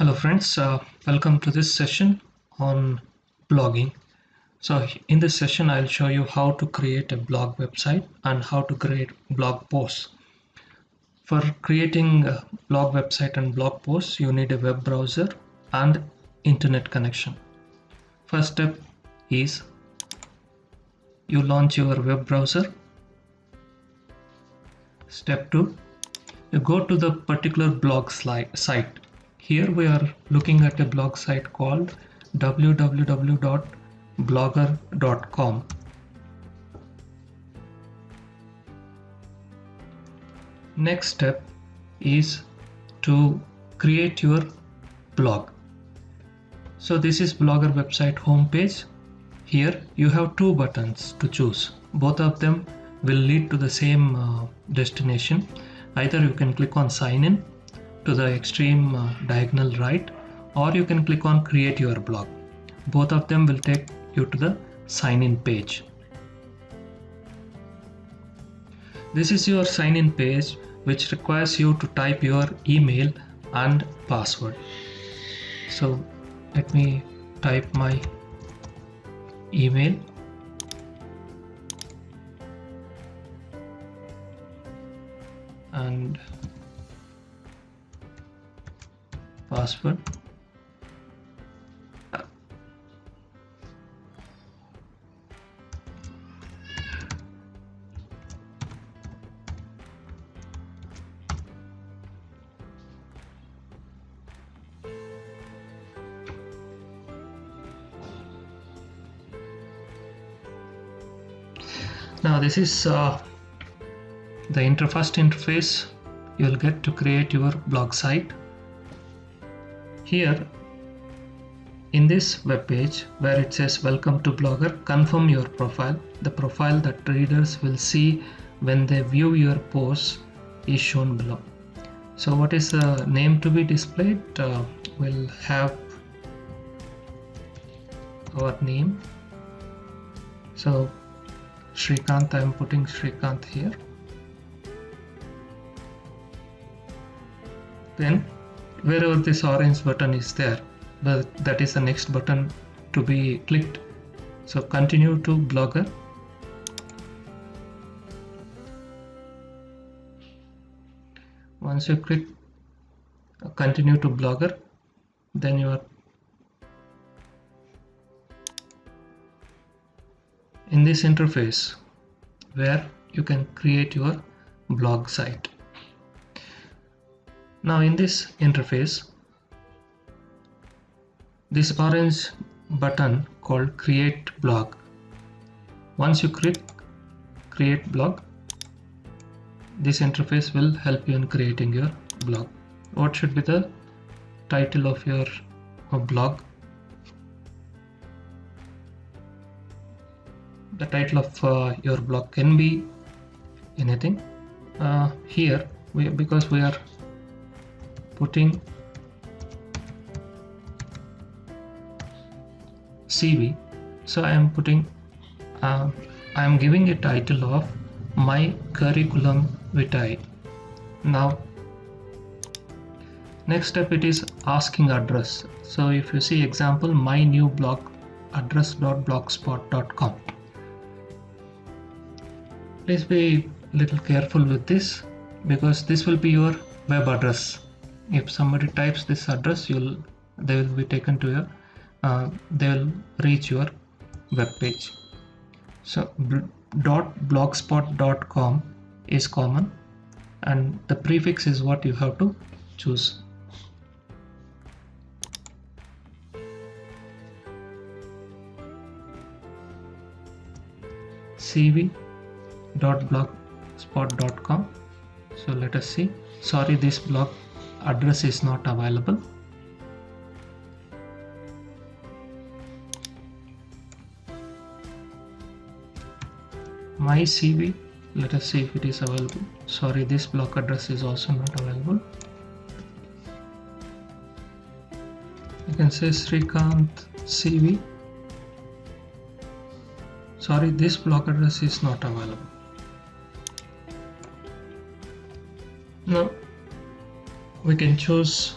Hello friends, welcome to this session on blogging. So in this session I'll show you how to create a blog website and how to create blog posts. For creating a blog website and blog posts you need a web browser and internet connection. First step is you launch your web browser. Step 2, you go to the particular blog site. Here we are looking at a blog site called www.blogger.com. Next step is to create your blog. So this is Blogger website homepage. Here you have two buttons to choose. Both of them will lead to the same destination. Either you can click on sign in to the extreme diagonal right, or you can click on create your blog. Both of them will take you to the sign in page. This is your sign in page, which requires you to type your email and password. So let me type my email and password. Now this is the first interface you will get to create your blog site. Here in this web page where it says welcome to Blogger, confirm your profile. The profile that readers will see when they view your posts is shown below. So what is the name to be displayed? We'll have our name. So Srikanth, I am putting Srikanth here. Then wherever this orange button is there, that is the next button to be clicked. So continue to Blogger. Once you click continue to Blogger, then you are in this interface where you can create your blog site. Now in this interface, this orange button called create blog. Once you click create blog, this interface will help you in creating your blog. What should be the title of your blog? The title of your blog can be anything. Here because we are putting CV, so I am giving a title of my curriculum vitae. Now next step, it is asking address. So if you see example, my new blog address.blogspot.com. Please be a little careful with this because this will be your web address. If somebody types this address, they will be taken to your they will reach your web page. So .blogspot.com is common and the prefix is what you have to choose. cv.blogspot.com. So let us see. Sorry, this blog address is not available. My CV, let us see if it is available. Sorry, this blog address is also not available. You can say Srikanth CV. Sorry, this blog address is not available. Now we can choose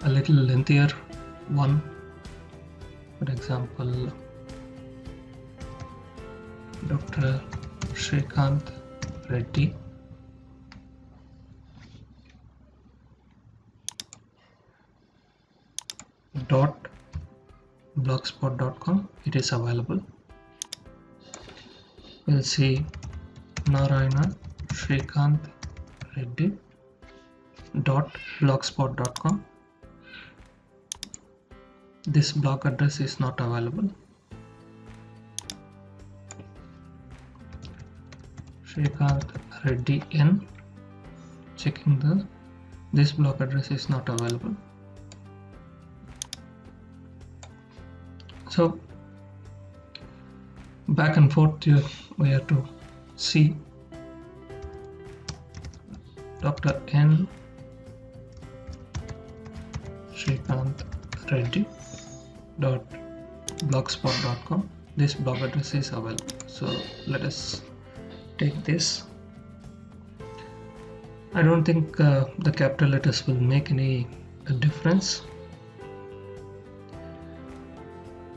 a little lengthier one. For example, Dr. Srikanth Reddy. .blogspot.com. It is available. We'll see Narayana Srikanth Reddy .blogspot.com. This blog address is not available. Srikanth Reddy N. Checking this blog address is not available. So back and forth we have to see Dr. N. Srikanth Reddy .blogspot.com. This blog address is available. So let us take this. I don't think the capital letters will make any difference.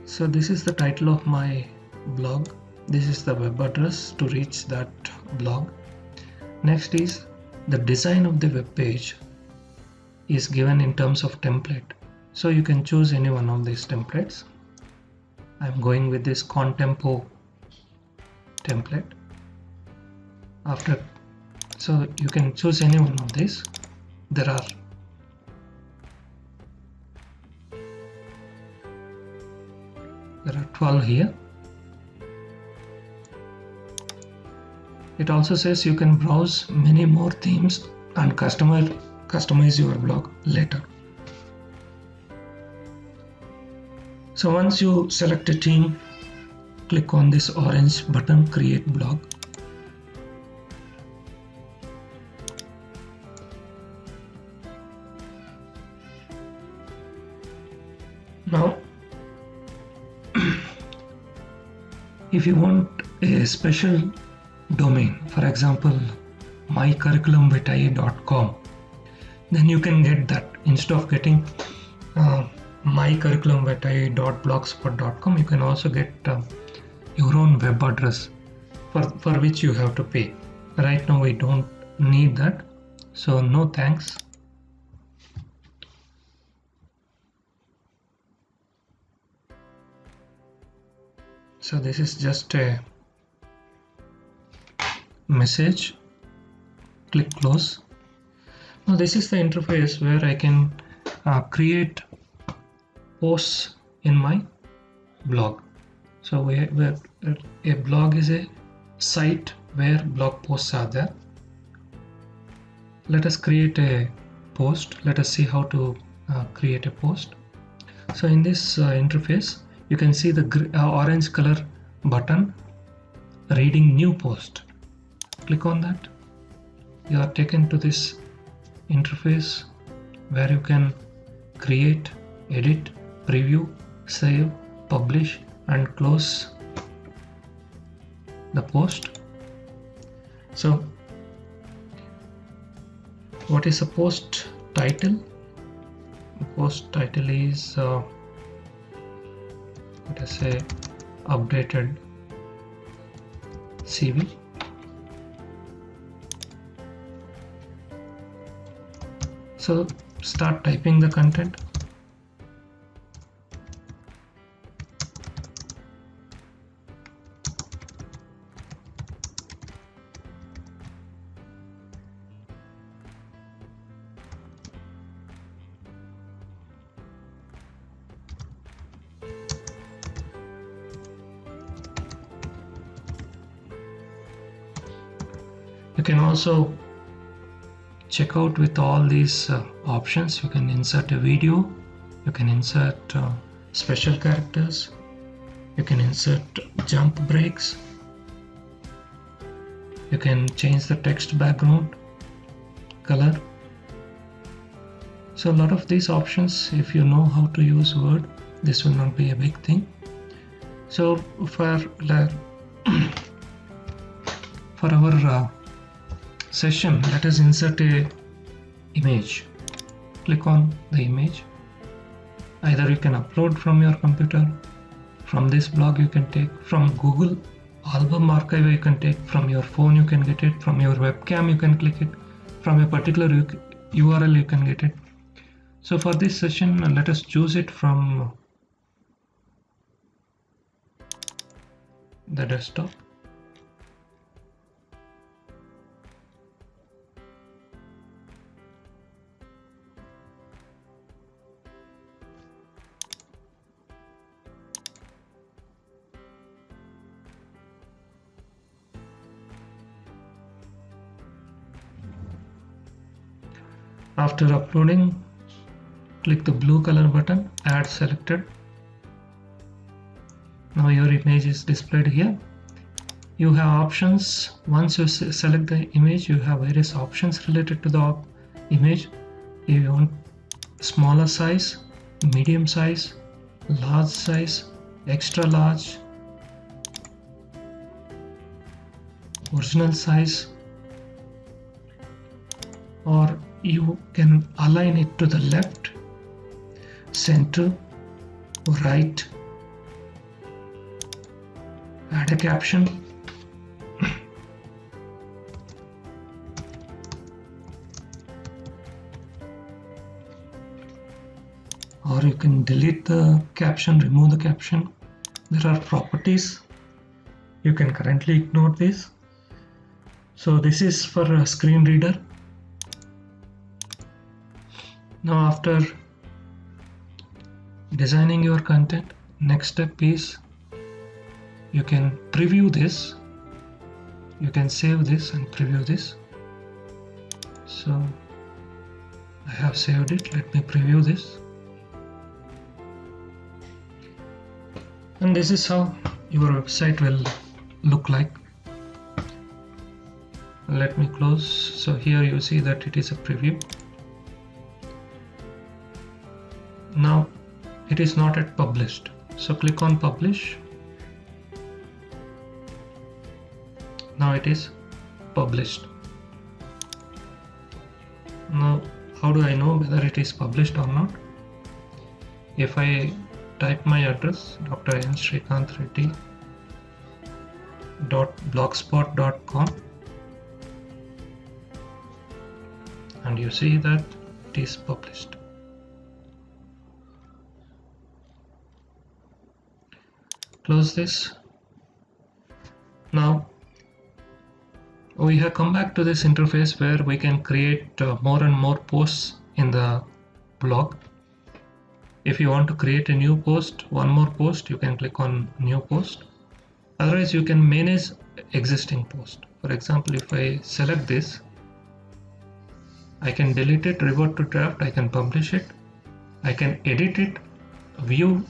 So this is the title of my blog. This is the web address to reach that blog. Next is the design of the web page is given in terms of template. So you can choose any one of these templates. I'm going with this Contempo template. So you can choose any one of these. There are There are 12 here. It also says you can browse many more themes and customize your blog later. So once you select a theme, click on this orange button, Create Blog. Now, if you want a special domain, for example, mycurriculumvitae.com, then you can get that. Instead of getting mycurriculumvitae.blogspot.com, you can also get your own web address for which you have to pay. Right now we don't need that, so no thanks. So this is just a message. Click close. Now this is the interface where I can create posts in my blog. So where a blog is a site where blog posts are there. Let us create a post. Let us see how to create a post. So in this interface, you can see the orange color button reading new post. Click on that. You are taken to this interface where you can create, edit, preview, save, publish and close the post. So what is a post title? The post title is let us say updated CV. So start typing the content. You can also check out with all these options. You can insert a video, you can insert special characters, you can insert jump breaks, you can change the text background color. So a lot of these options, if you know how to use Word, this will not be a big thing. So for our session, let us insert a image. Click on the image. Either you can upload from your computer, from this blog you can take, from Google album archive you can take, from your phone you can get it, from your webcam you can click it, from a particular URL you can get it. So for this session, let us choose it from the desktop. After uploading, click the blue color button, add selected. Now your image is displayed here. You have options. Once you select the image, you have various options related to the image. If you want smaller size, medium size, large size, extra large, original size, or you can align it to the left, center, right, add a caption, or you can delete the caption, remove the caption. There are properties. You can currently ignore this. So this is for a screen reader. Now after designing your content, next step is you can preview this. You can save this and preview this. So I have saved it. Let me preview this. And this is how your website will look like. Let me close. So here you see that it is a preview. Now it is not yet published. So click on publish. Now it is published. Now how do I know whether it is published or not? If I type my address, drshrikantreddy.blogspot.com, and you see that it is published. Close this. Now we have come back to this interface where we can create more and more posts in the blog. If you want to create a new post, one more post, you can click on new post. Otherwise you can manage existing post. For example, if I select this, I can delete it, revert to draft, I can publish it, I can edit it, view,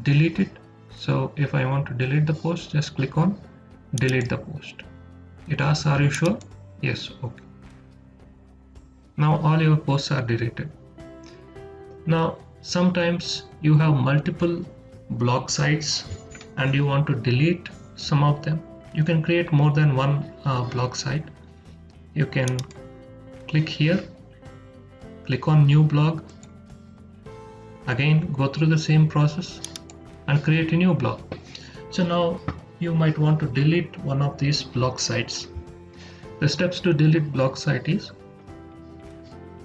delete it. So if I want to delete the post, just click on delete the post. It asks, are you sure? Yes, okay. Now all your posts are deleted. Now sometimes you have multiple blog sites and you want to delete some of them. You can create more than one blog site. You can click here, click on new blog, again go through the same process and create a new blog. So now you might want to delete one of these blog sites. The steps to delete blog site is,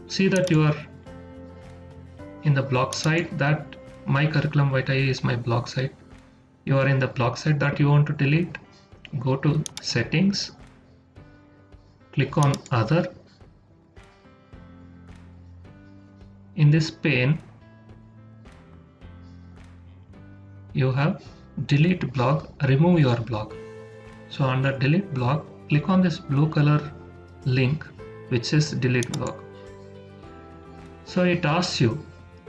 see that you are in the blog site, that My Curriculum Vitae is my blog site. You are in the blog site that you want to delete. Go to settings, click on other. In this pane you have delete blog, remove your blog. So under delete blog, click on this blue color link which says delete blog. So it asks you,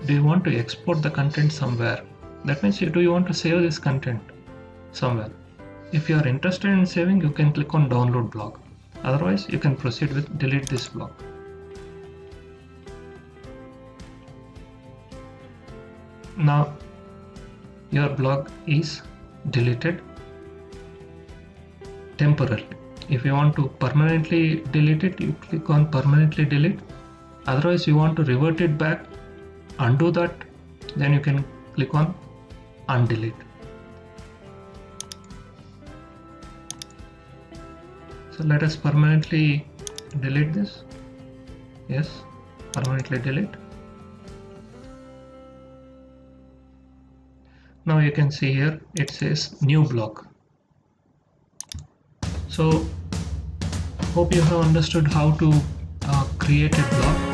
do you want to export the content somewhere? That means do you want to save this content somewhere? If you are interested in saving, you can click on download blog. Otherwise you can proceed with delete this blog. Now your blog is deleted temporarily. If you want to permanently delete it, you click on permanently delete. Otherwise you want to revert it back, undo that, then you can click on undelete. So let us permanently delete this. Yes, permanently delete. Now you can see here it says new block. So hope you have understood how to create a block.